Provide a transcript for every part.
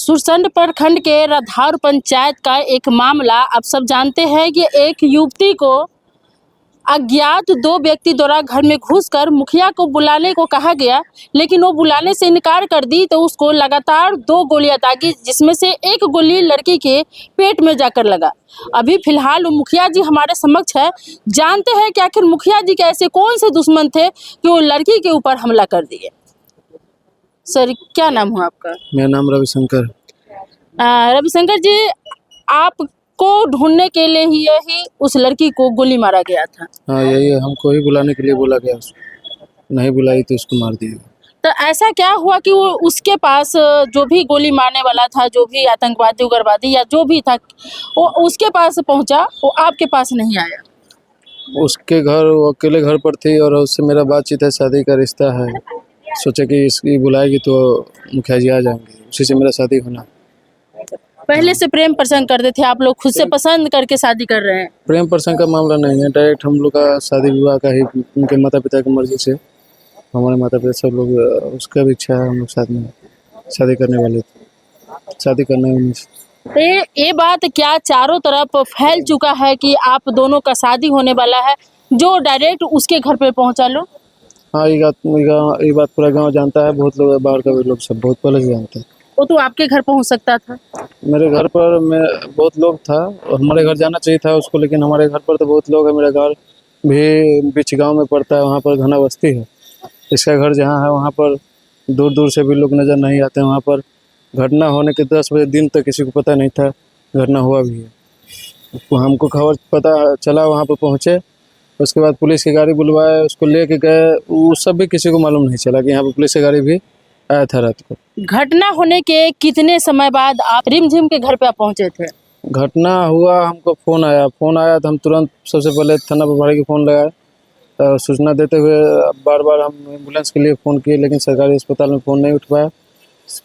सुरसंड प्रखंड के राधार पंचायत का एक मामला आप सब जानते हैं कि एक युवती को अज्ञात दो व्यक्ति द्वारा घर में घुसकर मुखिया को बुलाने को कहा गया, लेकिन वो बुलाने से इनकार कर दी तो उसको लगातार 2 गोलियां दागी, जिसमें से एक गोली लड़की के पेट में जाकर लगा। अभी फिलहाल वो मुखिया जी हमारे समक्ष है, जानते हैं कि आखिर मुखिया जी के ऐसे कौन से दुश्मन थे कि वो लड़की के ऊपर हमला कर दिए। सर, क्या नाम हुआ आपका? मेरा नाम रविशंकर। रविशंकर जी, आपको ढूंढने के लिए ही उस लड़की को गोली मारा गया था। हाँ, यही है, हमको ही बुलाने के लिए बोला गया, नहीं बुलाई तो उसको मार दिया। तो ऐसा क्या हुआ कि वो उसके पास जो भी गोली मारने वाला था, जो भी आतंकवादी उग्रवादी या जो भी था, वो उसके पास पहुंचा, वो आपके पास नहीं आया? उसके घर, वो अकेले घर पर थी और उससे मेरा बातचीत है, शादी का रिश्ता है। सोचे कि इसकी बुलाएगी तो मुखिया जी आ जाएंगे, उसी से मेरा शादी होना। पहले से प्रेम प्रसंग करते थे आप लोग, खुद से पसंद करके शादी कर रहे हैं? प्रेम प्रसंग का मामला नहीं है, डायरेक्ट हम लोग का शादी विवाह का ही, उनके माता पिता की मर्जी से, हमारे माता पिता सब लोग, उसका भी इच्छा है, हम लोग साथ में शादी करने वाले थे, शादी करने में। तो ये बात क्या चारों तरफ फैल चुका है कि आप दोनों का शादी होने वाला है, जो डायरेक्ट उसके घर पे पहुंचा लो? हाँ, ये बात पूरा गांव जानता है, बहुत लोग, बाहर का भी लोग सब बहुत पहले से जानते हैं। वो तो आपके घर पहुंच सकता था। मेरे घर पर बहुत लोग था और हमारे घर जाना चाहिए था उसको, लेकिन हमारे घर पर तो बहुत लोग हैं। मेरा घर भी बीच गांव में पड़ता है, वहाँ पर घना बस्ती है। इसका घर जहाँ है वहाँ पर दूर दूर से भी लोग नज़र नहीं आते हैं। वहाँ पर घटना होने के 10 बजे दिन तक किसी को पता नहीं था घटना हुआ भी है। तो हमको खबर पता चला, वहाँ पर पहुँचे, उसके बाद पुलिस की गाड़ी बुलवाए, उसको लेके गए। वो सब भी किसी को मालूम नहीं चला कि यहाँ पर पुलिस की गाड़ी भी आया था रात को। घटना होने के कितने समय बाद आप रिमझिम के घर पे आप पहुंचे थे? घटना हुआ, हमको फ़ोन आया तो हम तुरंत सबसे पहले थाना प्रभारी को फ़ोन लगाया। सूचना देते हुए बार बार हम एम्बुलेंस के लिए फ़ोन किए, लेकिन सरकारी अस्पताल में फ़ोन नहीं उठ पाया।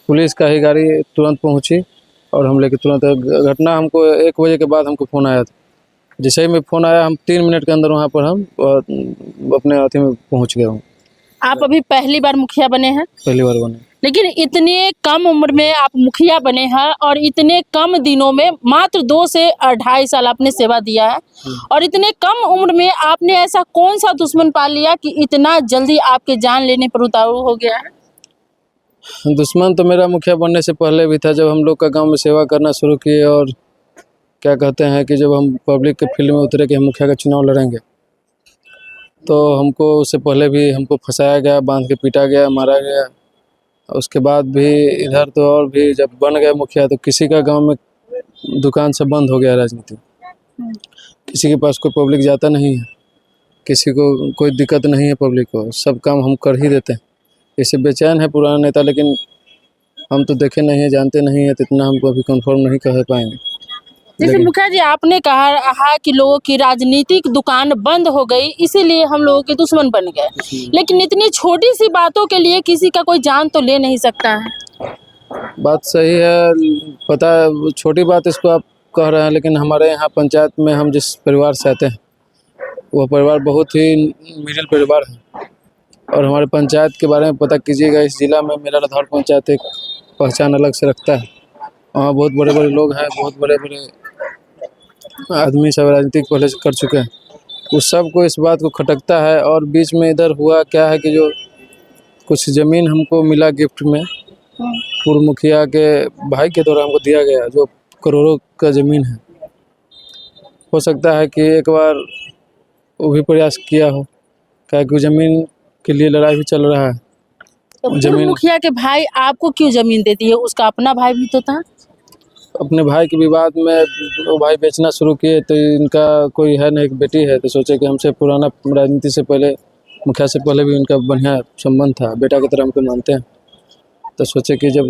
पुलिस का ही गाड़ी तुरंत पहुंची और हम लेके तुरंत, घटना हमको 1 बजे के बाद हमको फ़ोन आया था। जैसे ही में फ़ोन आया, हम 3 मिनट के अंदर वहाँ पर हम अपने अथी में पहुँच गए हूँ। आप अभी पहली बार मुखिया बने हैं? पहली बार बने। लेकिन इतने कम उम्र में आप मुखिया बने हैं और इतने कम दिनों में, मात्र 2 से 2.5 साल आपने सेवा दिया है, और इतने कम उम्र में आपने ऐसा कौन सा दुश्मन पा लिया कि इतना जल्दी आपके जान लेने पर उतारू हो गया है? दुश्मन तो मेरा मुखिया बनने से पहले भी था, जब हम लोग का गांव में सेवा करना शुरू किए और क्या कहते हैं कि जब हम पब्लिक के फील्ड में उतरे कि हम मुखिया का चुनाव लड़ेंगे, तो हमको उससे पहले भी हमको फंसाया गया, बांध के पीटा गया, मारा गया। उसके बाद भी इधर तो, और भी जब बन गए मुखिया तो किसी का गांव में दुकान से बंद हो गया राजनीति। किसी के पास कोई पब्लिक जाता नहीं है, किसी को कोई दिक्कत नहीं है पब्लिक को, सब काम हम कर ही देते हैं। इससे बेचैन है पुराना नेता, लेकिन हम तो देखे नहीं है, जानते नहीं है, तो इतना हमको अभी कंफर्म नहीं कह पाएंगे। जैसे मुखिया जी, आपने कहा कि लोगों की राजनीतिक दुकान बंद हो गई, इसीलिए हम लोगों के दुश्मन बन गए, लेकिन इतनी छोटी सी बातों के लिए किसी का कोई जान तो ले नहीं सकता है। बात सही है, पता है, छोटी बात इसको आप कह रहे हैं, लेकिन हमारे यहाँ पंचायत में हम जिस परिवार से आते हैं, वह परिवार बहुत ही मिडिल परिवार है। और हमारे पंचायत के बारे में पता कीजिएगा, इस ज़िला में मेरा राधार पंचायत एक पहचान अलग से रखता है। वहाँ बहुत बड़े बड़े लोग हैं, बहुत बड़े बड़े आदमी सब राजनीतिक पहले से कर चुके हैं। उस सब को इस बात को खटकता है। और बीच में इधर हुआ क्या है कि जो कुछ ज़मीन हमको मिला गिफ्ट में, पूर्व मुखिया के भाई के द्वारा हमको दिया गया, जो करोड़ों का ज़मीन है। हो सकता है कि एक बार वो भी प्रयास किया हो, क्या कि ज़मीन के लिए लड़ाई भी चल रहा है। तो पूर्व मुखिया के भाई आपको क्यों जमीन दे दी है? उसका अपना भाई भी तो था। अपने भाई के विवाद में वो भाई बेचना शुरू किए, तो इनका कोई है ना, एक बेटी है, तो सोचे कि हमसे पुराना राजनीति से पहले, मुखिया से पहले भी उनका बढ़िया संबंध था, बेटा की तरह हमको मानते हैं। तो सोचे कि जब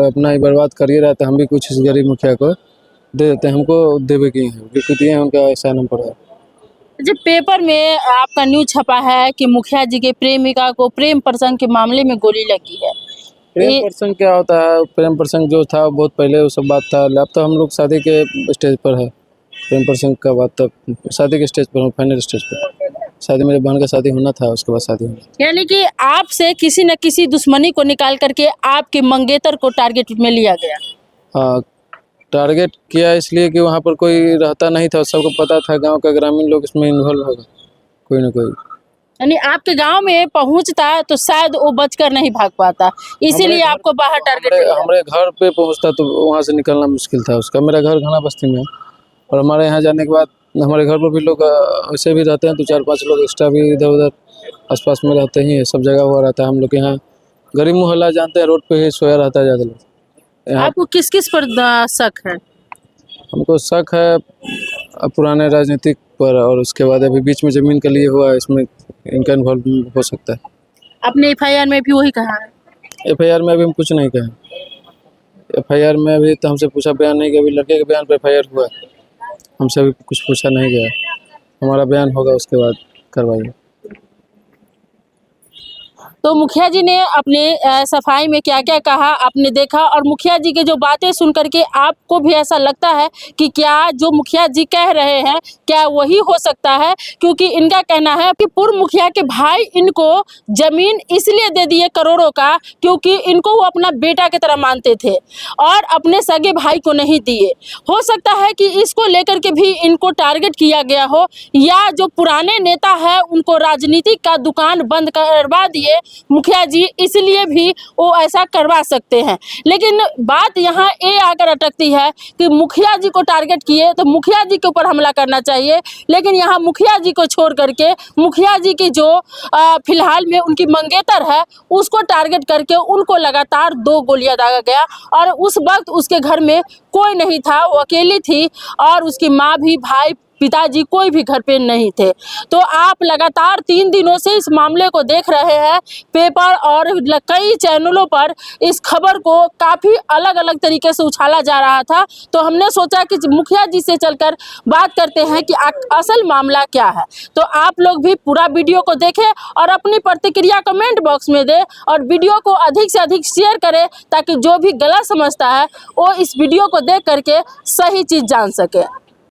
अपना ही बर्बाद करिए रहा, तो हम भी कुछ इस गरीब मुखिया को दे देते हैं। हमको देवे की हैं, क्योंकि दिए हैं, उनका ऐसा नाम पड़ा है। जब पेपर में आपका न्यूज छपा है कि मुखिया जी के प्रेमिका को प्रेम प्रसंग के मामले में गोली लगी है, प्रेम प्रसंग क्या होता है? प्रेम प्रसंग जो था बहुत पहले वो सब बात था। अब तो हम लोग शादी के स्टेज पर है। प्रेम प्रसंग का बात तब शादी के स्टेज पर, फाइनल स्टेज पर। शादी, मेरे बहन का शादी होना था, उसके बाद शादी होना। यानी कि आपसे किसी न किसी दुश्मनी को निकाल करके आपके मंगेतर को टारगेट में लिया गया। हाँ, टारगेट किया इसलिए कि वहाँ पर कोई रहता नहीं था, सबको पता था, गांव का ग्रामीण लोग इसमें इन्वॉल्व होगा कोई ना कोई। यानी आपके गांव में पहुंचता तो शायद वो बचकर नहीं भाग पाता, इसीलिए आपको बाहर टारगेट किया। हमारे घर पे पहुँचता तो वहाँ से निकलना मुश्किल था उसका। मेरा घर घना बस्ती में है और हमारे यहाँ जाने के बाद हमारे घर पर भी लोग ऐसे भी रहते हैं, तो 4-5 लोग एक्स्ट्रा भी इधर उधर आसपास में रहते ही हैं, सब जगह हुआ रहता है। हम लोग के यहाँ गरीब मोहल्ला जानते हैं, रोड पे ही सोया रहता है ज़्यादा लोग। यहाँ आपको किस किस पर शक है? हमको शक है पुराने राजनीतिक पर, और उसके बाद अभी बीच में ज़मीन का लिए हुआ है, इसमें इनका इन्वॉल्व हो सकता है। अपने एफआईआर में भी वही कहा है। एफआईआर में अभी हम कुछ नहीं कहें। एफआईआर में अभी तो हमसे पूछा बयान नहीं किया, अभी लड़के के बयान पर एफआईआर हुआ है, हमसे अभी कुछ पूछा नहीं गया। हमारा बयान होगा उसके बाद कार्रवाई। तो मुखिया जी ने अपने सफाई में क्या क्या कहा आपने देखा, और मुखिया जी के जो बातें सुन करके आपको भी ऐसा लगता है कि क्या जो मुखिया जी कह रहे हैं क्या वही हो सकता है? क्योंकि इनका कहना है कि पूर्व मुखिया के भाई इनको जमीन इसलिए दे दिए करोड़ों का क्योंकि इनको वो अपना बेटा की तरह मानते थे और अपने सगे भाई को नहीं दिए। हो सकता है कि इसको लेकर के भी इनको टारगेट किया गया हो, या जो पुराने नेता है उनको राजनीति का दुकान बंद करवा दिए मुखिया जी, इसलिए भी वो ऐसा करवा सकते हैं। लेकिन बात यहाँ ये आकर अटकती है कि मुखिया जी को टारगेट किए तो मुखिया जी के ऊपर हमला करना चाहिए, लेकिन यहाँ मुखिया जी को छोड़ करके मुखिया जी की जो फिलहाल में उनकी मंगेतर है उसको टारगेट करके उनको लगातार 2 गोलियां दागा गया, और उस वक्त उसके घर में कोई नहीं था, वो अकेली थी और उसकी माँ भी, भाई, पिताजी कोई भी घर पे नहीं थे। तो आप लगातार 3 दिनों से इस मामले को देख रहे हैं, पेपर और कई चैनलों पर इस खबर को काफ़ी अलग अलग तरीके से उछाला जा रहा था। तो हमने सोचा कि मुखिया जी से चलकर बात करते हैं कि असल मामला क्या है। तो आप लोग भी पूरा वीडियो को देखें और अपनी प्रतिक्रिया कमेंट बॉक्स में दें, और वीडियो को अधिक से अधिक शेयर करें ताकि जो भी गलत समझता है वो इस वीडियो को देख करके सही चीज़ जान सके।